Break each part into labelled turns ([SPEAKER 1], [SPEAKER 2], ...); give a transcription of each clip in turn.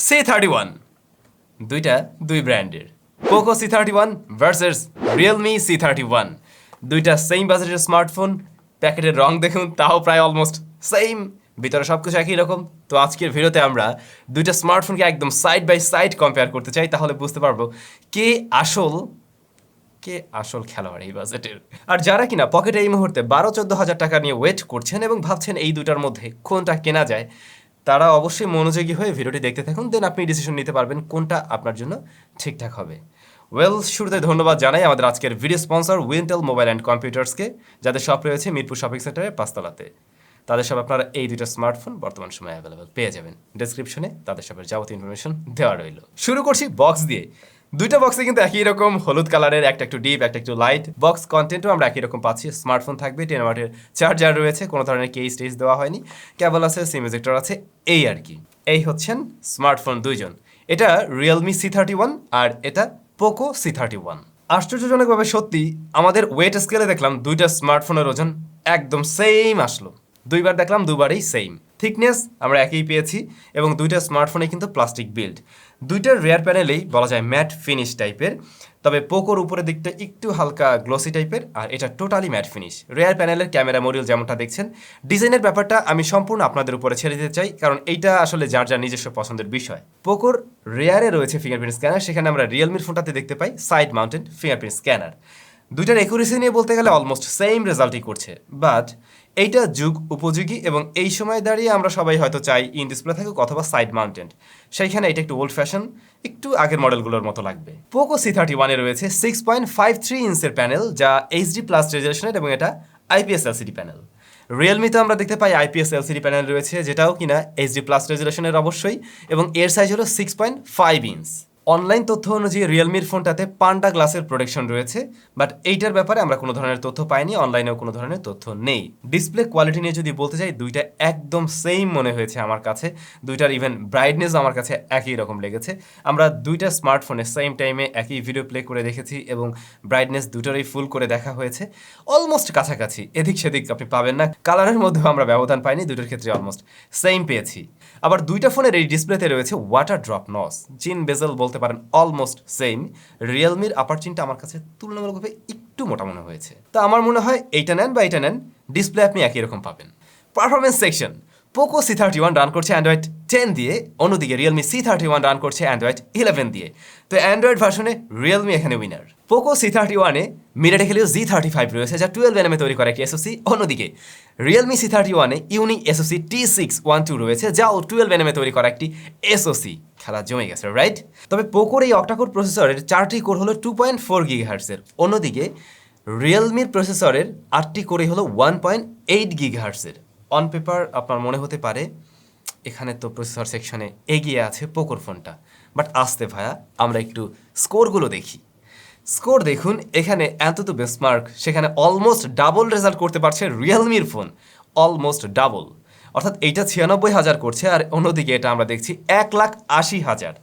[SPEAKER 1] C31 দুইটা দুই ব্র্যান্ডের Poco C31 versus Realme C31 দুইটা সেম বাজেটের স্মার্টফোন প্যাকেটের রং দেখুন তাও প্রায় অলমোস্ট সেম ভিতরে সবকিছু একই রকম তো আজকের ভিডিওতে আমরা দুইটা স্মার্টফোনকে একদম সাইড বাই সাইড কম্পেয়ার করতে চাই তাহলে বুঝতে পারবো কে আসল খেলোয়াড় এই বাজেটের আর যারা কিনা পকেটে এই মুহূর্তে 12-14 হাজার টাকা নিয়ে ওয়েট করছেন এবং ভাবছেন এই দুটার মধ্যে কোনটা কেনা যায় তারা অবশ্যই মনোযোগী হয়ে ভিডিওটি দেখতে থাকুন দেন আপনি ডিসিশন নিতে পারবেন কোনটা আপনার জন্য ঠিকঠাক হবে শুরুতে ধন্যবাদ জানাই আমাদের আজকের video sponsor Wintel mobile and কম্পিউটার্সকে যাদের শপ রয়েছে মিরপুর শপিং সেন্টারের 5 তলাতে তাদের সব আপনারা এই দুইটা স্মার্টফোন বর্তমান সময়ে অ্যাভেলেবল পেয়ে যাবেন ডেসক্রিপশনে তাদের সবের যাবতীয় ইনফরমেশন দেওয়া রইল শুরু করছি বক্স দিয়ে দুইটা বক্সে কিন্তু একই রকম হলুদ কালারের একটা একটু ডিপ একটা একটু লাইট বক্স কন্টেন্টও আমরা একই রকম পাচ্ছি স্মার্টফোন থাকবে 10 ওয়াটের চার্জার রয়েছে কোনো ধরনের কেস টেস দেওয়া হয়নি কেবল আছে সিম ইজেক্টর আছে এই আর কি এই হচ্ছেন স্মার্টফোন দুইজন এটা রিয়েলমি C31 আর এটা পোকো C31 আশ্চর্যজনকভাবে সত্যি আমাদের ওয়েট স্কেলে দেখলাম দুইটা স্মার্টফোনের ওজন একদম সেম আসলো দুইবার দেখলাম দুবারই সেম থিকনেস আমরা একই পেয়েছি এবং দুইটা স্মার্টফোনে কিন্তু প্লাস্টিক বিল্ড দুইটার রেয়ার প্যানেলেই বলা যায় ম্যাট ফিনিশ টাইপের তবে পোকোর উপরের দিকটা একটু হালকা গ্লসি টাইপের আর এটা টোটালি ম্যাট ফিনিশ রেয়ার প্যানেলের ক্যামেরা মডিউল যেমনটা দেখছেন ডিজাইনের ব্যাপারটা আমি সম্পূর্ণ আপনাদের উপরে ছেড়ে দিতে চাই কারণ এইটা আসলে যার যার নিজস্ব পছন্দের বিষয় পোকোর রেয়ারে রয়েছে ফিঙ্গারপ্রিন্ট স্ক্যানার সেখানে আমরা রিয়েলমির ফোনটাতে দেখতে পাই সাইড মাউন্টেড ফিঙ্গারপ্রিন্ট স্ক্যানার দুইটার একুরেসি নিয়ে বলতে গেলে অলমোস্ট সেম রেজাল্টই করছে বাট এইটা যুগ উপযোগী এবং এই সময় দাঁড়িয়ে আমরা সবাই হয়তো চাই ইন ডিসপ্লে থাকুক অথবা সাইড মাউন্টেড সেইখানে এটা একটু ওল্ড ফ্যাশন একটু আগের মডেলগুলোর মতো লাগবে পোকো C31 এ রয়েছে 6.53 ইঞ্চের প্যানেল যা HD+ রেজলিউশনের এবং এটা IPS LCD প্যানেল রিয়েলমিতে আমরা দেখতে পাই IPS LCD প্যানেল রয়েছে যেটাও কিনা HD+ রেজলিউশনের অবশ্যই এবং এর সাইজ হলো 6.5 ইঞ্চ অনলাইন তথ্য অনুযায়ী রিয়েলমির ফোনটাতে পান্ডা গ্লাসের প্রোটেকশন রয়েছে বাট এইটার ব্যাপারে আমরা কোনো ধরনের তথ্য পাইনি অনলাইনেও কোনো ধরনের তথ্য নেই ডিসপ্লে কোয়ালিটি নিয়ে যদি বলতে চাই দুইটা একদম সেম মনে হয়েছে আমার কাছে দুইটার ইভেন ব্রাইটনেস আমার কাছে একই রকম লেগেছে আমরা দুইটা স্মার্টফোনে সেম টাইমে একই ভিডিও প্লে করে দেখেছি এবং ব্রাইটনেস দুটোরই ফুল করে দেখা হয়েছে অলমোস্ট কাছাকাছি এদিক সেদিক আপনি পাবেন না কালারের মধ্যেও আমরা ব্যবধান পাইনি দুটোর ক্ষেত্রে অলমোস্ট সেম পেয়েছি আবার দুইটা ফোনের এই ডিসপ্লেতে রয়েছে ওয়াটার ড্রপ নস চিন বেজেল বলতে পারেন অলমোস্ট সেম রিয়েলমির আপার চিনটা আমার কাছে তুলনামূলকভাবে একটু মোটা মনে হয়েছে তো আমার মনে হয় এইটা নেন বা এইটা নেন ডিসপ্লে আপনি একই রকম পাবেন performance section Poco C31 run করছে অ্যান্ড্রয়েড 10 দিয়ে অন্যদিকে রিয়েলমি C31 রান করছে অ্যান্ড্রয়েড 11 দিয়ে তো অ্যান্ড্রয়েড ভার্সনে রিয়েলমি এখানে উইনার পোকো C31 এ মিরাটেক Z35 রয়েছে যা 12 nm তৈরি করা একটি এসওসি অন্যদিকে Realme C31 a unique SOC T612 রয়েছে যাও 12 nm তৈরি করা একটি এসওসি খেলা জমে গেছে রাইট তবে পোকোর এই অক্টাকোর প্রসেসরের 4টি কোর হলো 2.4 GHz এর অন্যদিকে রিয়েলমির প্রসেসরের 8টি কোরই হলো 1.8 GHz এর অন পেপার আপনার মনে হতে পারে এখানে তো প্রসেসর সেকশনে এগিয়ে আছে পোকোর ফোনটা বাট আসতে ভাইয়া আমরা একটু স্কোরগুলো দেখি স্কোর দেখুন এখানে এত তো বেসমার্ক সেখানে অলমোস্ট ডাবল রেজাল্ট করতে পারছে রিয়েলমির ফোন অলমোস্ট ডাবল অর্থাৎ এইটা 96,000 করছে আর অন্যদিকে এটা আমরা দেখছি 1,80,000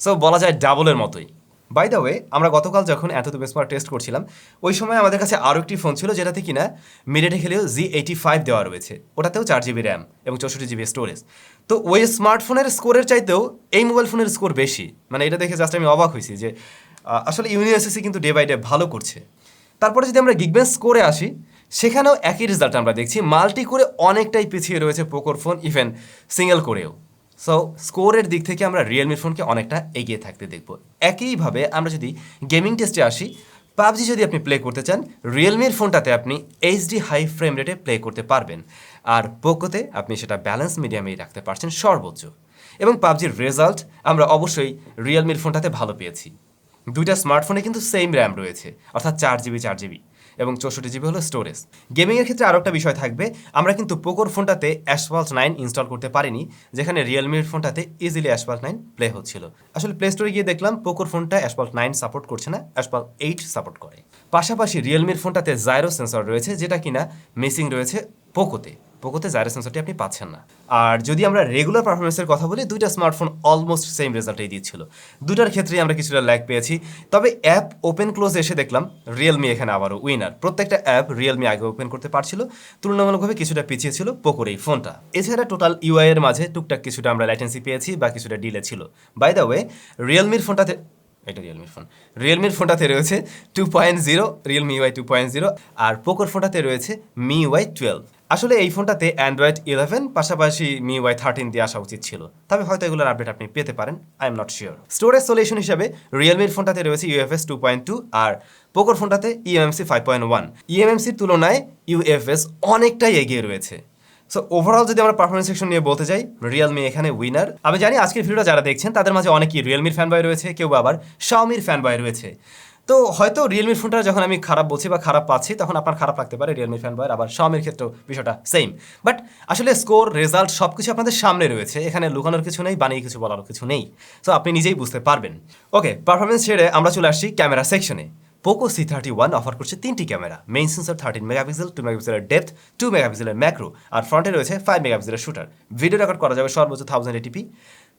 [SPEAKER 1] সো বলা যায় ডাবলের মতোই বাই দ্য ওয়ে আমরা গতকাল যখন এত তো বেসমার্ক টেস্ট করছিলাম ওই সময় আমাদের কাছে আরও একটি ফোন ছিল যেটাতে কিনা মিডিয়াটেক হেলিও Z85 দেওয়া রয়েছে ওটাতেও 4GB র্যাম এবং 64GB স্টোরেজ তো ওই স্মার্টফোনের স্কোরের চাইতেও এই মোবাইল ফোনের স্কোর বেশি মানে এটা দেখে জাস্ট আমি অবাক হয়েছি যে আসলে ইউনিএসএসসি কিন্তু ডে বাই ডে ভালো করছে তারপরে যদি আমরা গিগবেঞ্চ স্কোরে আসি সেখানেও একই রেজাল্ট আমরা দেখছি মাল্টি করে অনেকটাই পিছিয়ে রয়েছে পোকোর ফোন ইভেন সিঙ্গেল করেও সো স্কোরের দিক থেকে আমরা রিয়েলমির ফোনকে অনেকটা এগিয়ে থাকতে দেখব একইভাবে আমরা যদি গেমিং টেস্টে আসি পাবজি যদি আপনি প্লে করতে চান রিয়েলমির ফোনটাতে আপনি HD হাই ফ্রেম রেটে প্লে করতে পারবেন আর পোকোতে আপনি সেটা ব্যালেন্স মিডিয়ামেই রাখতে পারছেন সর্বোচ্চ এবং পাবজির রেজাল্ট আমরা অবশ্যই রিয়েলমির ফোনটাতে ভালো পেয়েছি দুইটা স্মার্টফোনে কিন্তু সেম র্যাম রয়েছে অর্থাৎ 4GB এবং 64GB হলো স্টোরেজ গেমিংয়ের ক্ষেত্রে আরও একটা বিষয় থাকবে আমরা কিন্তু পোকোর ফোনটাতে অ্যাসফল্ট 9 ইনস্টল করতে পারিনি যেখানে রিয়েলমির ফোনটাতে ইজিলি অ্যাসফল্ট 9 প্লে হচ্ছিল আসলে প্লে স্টোরে গিয়ে দেখলাম পোকোর ফোনটা অ্যাসফল্ট 9 সাপোর্ট করছে না অ্যাসফল্ট 8 সাপোর্ট করে পাশাপাশি রিয়েলমির ফোনটাতে জাইরো সেন্সর রয়েছে যেটা কিনা মিসিং রয়েছে পোকোতে পোকোতে জাইরো সেন্সরটি আপনি পাচ্ছেন না। আর যদি আমরা রেগুলার পারফরমেন্সের কথা বলি, দুইটা স্মার্টফোন অলমোস্ট সেম রেজাল্টই দিচ্ছিল। দুটার ক্ষেত্রেই আমরা কিছুটা ল্যাগ পেয়েছি। তবে অ্যাপ ওপেন ক্লোজ এসে দেখলাম রিয়েলমি এখানে আবারও উইনার। প্রত্যেকটা অ্যাপ রিয়েলমি আগে ওপেন করতে পারছিল, তুলনামূলকভাবে কিছুটা পিছিয়ে ছিল পোকোর এই ফোনটা। এছাড়া টোটাল ইউআই এর মাঝে টুকটাক কিছুটা আমরা ল্যাটেন্সি পেয়েছি বা কিছুটা ডিলে ছিল। বাই দ্য ওয়ে, রিয়েলমির ফোনটাতে এটা রিয়েলমির ফোনটাতে রয়েছে 2.0 রিয়েলমি ইউআই 2.0, আর পোকোর ফোনটাতে রয়েছে মিউআই 12। আসলে এই ফোনটাতে অ্যান্ড্রয়েড 11 পাশাপাশি মিউআই 13 দিয়ে আসা উচিত ছিল, তবে হয়তো এগুলোর আপডেট আপনি পেতে পারেন, I am not sure. Storage solution হিসাবে রিয়েলমির ফোনটাতে রয়েছে ইউএফএস 2.2 আর পোকোর ফোনটাতে ইএমএমসি 5.1। ইএমএমসির তুলনায় ইউএফএস অনেকটাই এগিয়ে রয়েছে। সো ওভারঅল যদি আমরা পারফরমেন্স সেকশন নিয়ে বলতে যাই, রিয়েলমি এখানে উইনার। আমি জানি আজকের ভিডিওটা যারা দেখছেন তাদের মাঝে অনেকেই রিয়েলমির ফ্যান বয় রয়েছে, কেউ আবার শাওমির ফ্যান বয় রয়েছে। তো হয়তো রিয়েলমির ফোনটা যখন আমি খারাপ বলছি বা খারাপ পাচ্ছি, তখন আপনার খারাপ লাগতে পারে রিয়েলমির ফ্যান বয়ের, আবার শাওমির ক্ষেত্রেও বিষয়টা সেম। বাট আসলে স্কোর, রেজাল্ট সব কিছু আপনাদের সামনে রয়েছে, এখানে লুকানোর কিছু নেই, বানিয়ে কিছু বলারও কিছু নেই। সো আপনি নিজেই বুঝতে পারবেন। ওকে, পারফরমেন্স ছেড়ে আমরা চলে আসছি ক্যামেরা সেকশনে। পোকো C31 অফার করছে 3টি ক্যামেরা, মেইন সেন্সর 13 মেগাপিক্সেল, 2 মেগাপিক্সেলের ডেপথ, 2 মেগাপিক্সেলের ম্যাক্রো, আর ফ্রন্টে রয়েছে 5 মেগাপিক্সেলের শুটার। ভিডিও রেকর্ড করা যাবে সর্বোচ্চ 1080p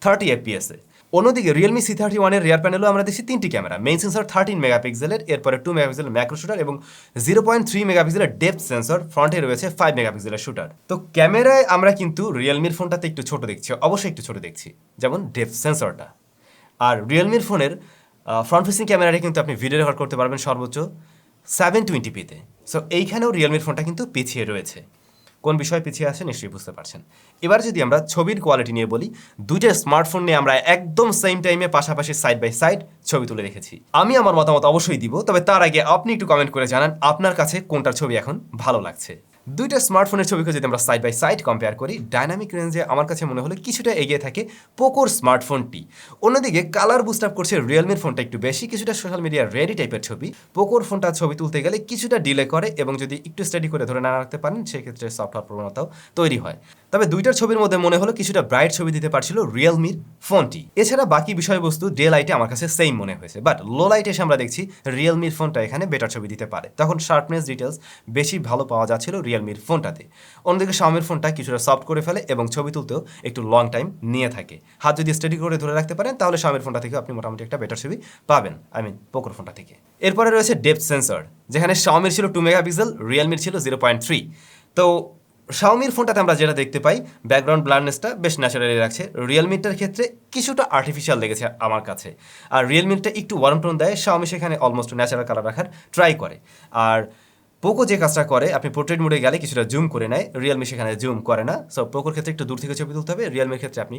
[SPEAKER 1] 30 fps এ। অন্যদিকে রিয়েলমি C31 এর রিয়ার প্যানেলও আমরা দেখছি 3টি ক্যামেরা, মেইন সেন্সর 13 মেগাপিক্সেলের, এরপরে 2 মেগাপিক্সেলের ম্যাক্রো শুটার এবং 0.3 মেগাপিক্সেলের ডেপথ সেন্সর, ফ্রন্টে রয়েছে 5 মেগাপিক্সেলের শুটার। তো ক্যামেরায় আমরা কিন্তু রিয়েলমির ফোনটাতে একটু ছোট দেখছি, অবশ্যই একটু ছোট দেখছি, যেমন ডেপথ সেন্সরটা। আর রিয়েলমির ফোনের ফ্রন্ট ফেসিং ক্যামেরাটা কিন্তু আপনি ভিডিও রেকর্ড করতে পারবেন সর্বোচ্চ 720p-তে। সো এইখানেও রিয়েলমির ফোনটা কিন্তু পিছিয়ে রয়েছে। কোন বিষয়ে পিছিয়ে আছে নিশ্চয়ই বুঝতে পারছেন। এবার যদি আমরা ছবির কোয়ালিটি নিয়ে বলি, দুইটা স্মার্টফোন নিয়ে আমরা একদম সেম টাইমে পাশাপাশি সাইড বাই সাইড ছবি তুলে রেখেছি। আমি আমার মতামত অবশ্যই দিব, তবে তার আগে আপনি একটু কমেন্ট করে জানান আপনার কাছে কোনটার ছবি এখন ভালো লাগছে। দুইটা স্মার্টফোনের ছবিকে যদি আমরা সাইড বাই সাইড কম্পেয়ার করি, ডাইনামিক রেঞ্জে আমার কাছে মনে হলো কিছুটা এগিয়ে থাকে পোকোর স্মার্টফোনটি। অন্যদিকে কালার বুস্ট আপ করছে রিয়েলমির ফোনটা একটু বেশি, কিছুটা সোশ্যাল মিডিয়া রেডি টাইপের ছবি। পোকোর ফোনটা ছবি তুলতে গেলে কিছুটা ডিলে করে, এবং যদি একটু স্টাডি করে ধরে না রাখতে পারেন সেক্ষেত্রে সফটওয়্যার প্রবণতাও তৈরি হয়। তবে দুইটার ছবির মধ্যে মনে হলো কিছুটা ব্রাইট ছবি দিতে পারছিল রিয়েলমির ফোনটি। এছাড়া বাকি বিষয়বস্তু ডে লাইটে আমার কাছে সেম মনে হয়েছে, বাট লো লাইটে এসে আমরা দেখছি রিয়েলমির ফোনটা এখানে বেটার ছবি দিতে পারে। তখন শার্পনেস, ডিটেলস বেশি ভালো পাওয়া যাচ্ছিল রিয়েলমির ফোনটাতে। অন্যদিকে শাওমির ফোনটা কিছুটা সফট করে ফেলে এবং ছবি তুলতেও একটু লং টাইম নিয়ে থাকে। হাত যদি স্টাডি করে ধরে রাখতে পারেন তাহলে শাওমির ফোনটা থেকে আপনি মোটামুটি একটা বেটার ছবি পাবেন, পোকোর ফোনটা থেকে। এরপরে রয়েছে ডেপথ সেন্সর, যেখানে শাওমির ছিল 2 মেগাপিক্সেল, রিয়েলমির ছিল 0.3। তো শাওমির ফোনটাতে আমরা যেটা দেখতে পাই, ব্যাকগ্রাউন্ড ব্লারনেসটা বেশ ন্যাচারালি লাগছে। রিয়েলমিটার ক্ষেত্রে কিছুটা আর্টিফিশিয়াল লেগেছে আমার কাছে। আর রিয়েলমিটা একটু ওয়ার্ম টোন দেয়, শাওমি সেখানে অলমোস্ট ন্যাচারাল কালার রাখার ট্রাই করে। আর পোকো যে কাজটা করে, আপনি পোর্ট্রেট মোডে গেলে কিছুটা জুম করে নেয়, রিয়েলমি সেখানে জুম করে না। সো পোকোর ক্ষেত্রে একটু দূর থেকে ছবি তুলতে হবে, রিয়েলমির ক্ষেত্রে আপনি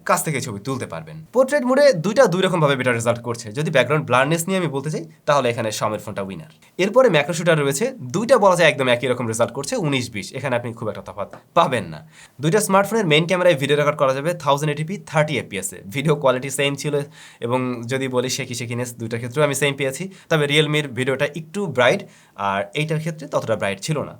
[SPEAKER 1] কাছ থেকে ছবি তুলতে পারবেন। পোর্ট্রেট মোডে দুইটা দুই রকমভাবে বেটার রেজাল্ট করছে। যদি ব্যাকগ্রাউন্ড ব্লারনেস নিয়ে আমি বলতে চাই, তাহলে এখানে শাওমির ফোনটা উইনার। এরপরে ম্যাক্রো শুটার রয়েছে, দুইটা বলা যায় একদম একই রকম রেজাল্ট করছে, 19-20। এখানে আপনি খুব একটা তফাৎ পাবেন না। দুইটা স্মার্টফোনের মেইন ক্যামেরায় ভিডিও রেকর্ড করা যাবে 1080p 30 fps-এ। ভিডিও কোয়ালিটি সেম ছিল, এবং যদি বলি শেকিনেস, দুইটার ক্ষেত্রেও আমি সেম পেয়েছি। তবে রিয়েলমির ভিডিওটা একটু ব্রাইট, আর এইটার ক্ষেত্রে ততটা ব্রাইট ছিল না।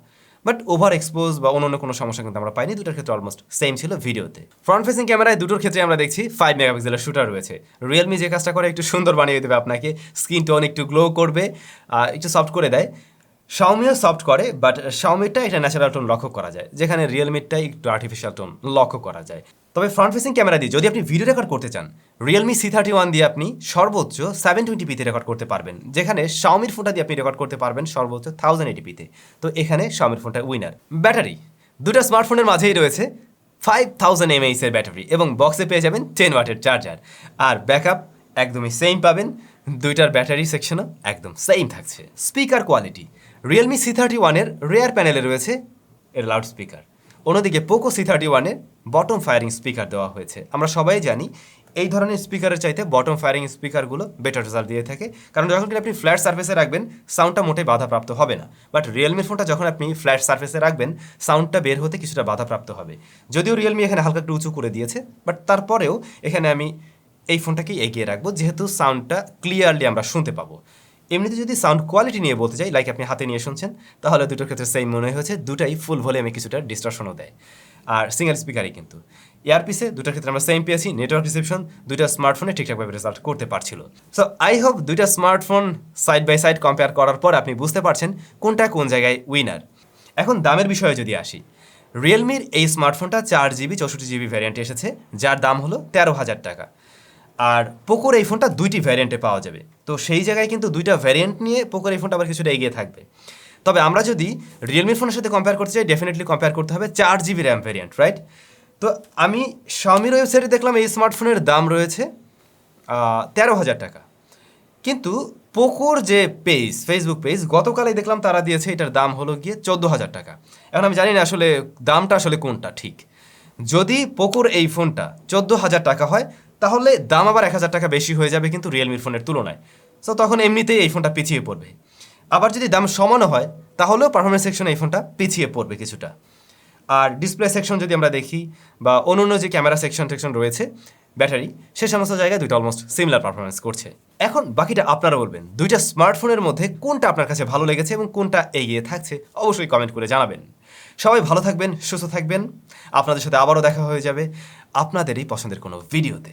[SPEAKER 1] বাট ওভার এক্সপোজ বা অন্য কোনো সমস্যা কিন্তু আমরা পাইনি, দুটোর ক্ষেত্রে অলমোস্ট সেম ছিল ভিডিওতে। ফ্রন্ট ফেসিং ক্যামেরায় দুটোর ক্ষেত্রে আমরা দেখছি 5 মেগাপিক্সেলের শুটার রয়েছে। রিয়েলমি যে কাজটা করে একটু সুন্দর বানিয়ে দেবে আপনাকে, স্কিন টোন একটু গ্লো করবে, একটু সফট করে দেয়। শাওমিও সফট করে, বাট শাওমিটা এটা ন্যাচারাল টোন লক্ষ্য করা যায়, যেখানে রিয়েলমিটা একটু আর্টিফিশিয়াল টোন লক্ষ্য করা যায়। তবে ফ্রন্ট ফেসিং ক্যামেরা দিয়ে যদি আপনি ভিডিও রেকর্ড করতে চান, রিয়েলমি C31 দিয়ে আপনি সর্বোচ্চ 720p-তে রেকর্ড করতে পারবেন, যেখানে শাওমির ফোনটা দিয়ে আপনি রেকর্ড করতে পারবেন সর্বোচ্চ 1080p-তে। তো এখানে শাওমির ফোনটা উইনার। ব্যাটারি, দুটো স্মার্টফোনের মাঝেই রয়েছে 5000 mAh এর ব্যাটারি, এবং বক্সে পেয়ে যাবেন 10 ওয়াটের চার্জার। আর ব্যাকআপ একদমই সেম পাবেন, দুইটার ব্যাটারি সেকশনও একদম সেম থাকছে। স্পিকার কোয়ালিটি, রিয়েলমি C31 এর রেয়ার প্যানেলে রয়েছে এর লাউড স্পিকার। অন্যদিকে পোকো C31 এ বটম ফায়ারিং স্পিকার দেওয়া হয়েছে। আমরা সবাই জানি এই ধরনের স্পিকারের চাইতে বটম ফায়ারিং স্পিকারগুলো বেটার রেজাল্ট দিয়ে থাকে, কারণ যখন আপনি ফ্ল্যাট সার্ফেসে রাখবেন সাউন্ডটা মোটে বাধাপ্রাপ্ত হবে না। বাট রিয়েলমির ফোনটা যখন আপনি ফ্ল্যাট সার্ফেসে রাখবেন, সাউন্ডটা বের হতে কিছুটা বাধাপ্রাপ্ত হবে। যদিও রিয়েলমি এখানে হালকা একটু উঁচু করে দিয়েছে, বাট তারপরেও এখানে আমি এই ফোনটাকেই এগিয়ে রাখবো, যেহেতু সাউন্ডটা ক্লিয়ারলি আমরা শুনতে পাবো। এমনিতে যদি সাউন্ড কোয়ালিটি নিয়ে বলতে চাই, লাইক আপনি হাতে নিয়ে শুনছেন, তাহলে দুটোর ক্ষেত্রে সেম মনে হয়েছে, দুটাই ফুল ভলিউমে কিছুটা ডিস্টরশনও দেয়। আর সিঙ্গেল স্পিকারই কিন্তু। ইয়ারপিসে দুটার ক্ষেত্রে আমরা সেম পেয়েছি, নেটওয়ার্ক রিসেপশন দুইটা স্মার্টফোনে ঠিকঠাকভাবে রেজাল্ট করতে পারছিল। সো আই হোপ দুইটা smartphone side by side compare করার পর আপনি বুঝতে পারছেন কোনটা কোন জায়গায় উইনার। এখন দামের বিষয়ে যদি আসি, রিয়েলমির এই স্মার্টফোনটা 4GB 64GB ভ্যারিয়েন্টে এসেছে, যার দাম হলো 13,000 টাকা। আর পোকোর এই ফোনটা দুইটি ভ্যারিয়েন্টে পাওয়া যাবে, তো সেই জায়গায় কিন্তু দুইটা ভ্যারিয়েন্ট নিয়ে পোকোর এই ফোনটা আবার কিছুটা এগিয়ে থাকবে। তবে আমরা যদি রিয়েলমির ফোনের সাথে কম্পেয়ার করতে চাই, ডেফিনেটলি কম্পেয়ার করতে হবে 4GB র্যাম ভ্যারিয়েন্ট, রাইট? তো আমি শাওমির ওয়েবসাইটে দেখলাম এই স্মার্টফোনের দাম রয়েছে 13,000 টাকা। কিন্তু পোকোর যে পেজ, ফেসবুক পেজ, গতকালই দেখলাম তারা দিয়েছে এটার দাম হলো গিয়ে 14,000 টাকা। এখন আমি জানি না আসলে দামটা আসলে কোনটা ঠিক। যদি পোকোর এই ফোনটা 14,000 টাকা হয়, তাহলে দাম আবার 1,000 টাকা বেশি হয়ে যাবে কিন্তু রিয়েলমির ফোনের তুলনায়। সো তখন এমনিতেই এই ফোনটা পিছিয়ে পড়বে। আবার যদি দাম সমানও হয়, তাহলেও পারফরমেন্স সেকশনে এই ফোনটা পিছিয়ে পড়বে কিছুটা। আর ডিসপ্লে সেকশন যদি আমরা দেখি, বা অন্য যে ক্যামেরা সেকশন রয়েছে, ব্যাটারি, সে সমস্ত জায়গায় দুইটা অলমোস্ট সিমিলার পারফরমেন্স করছে। এখন বাকিটা আপনারা বলবেন, দুইটা স্মার্টফোনের মধ্যে কোনটা আপনার কাছে ভালো লেগেছে এবং কোনটা এগিয়ে থাকছে, অবশ্যই কমেন্ট করে জানাবেন। সবাই ভালো থাকবেন, সুস্থ থাকবেন। আপনাদের সাথে আবারও দেখা হয়ে যাবে আপনাদের এই পছন্দের কোনো ভিডিওতে।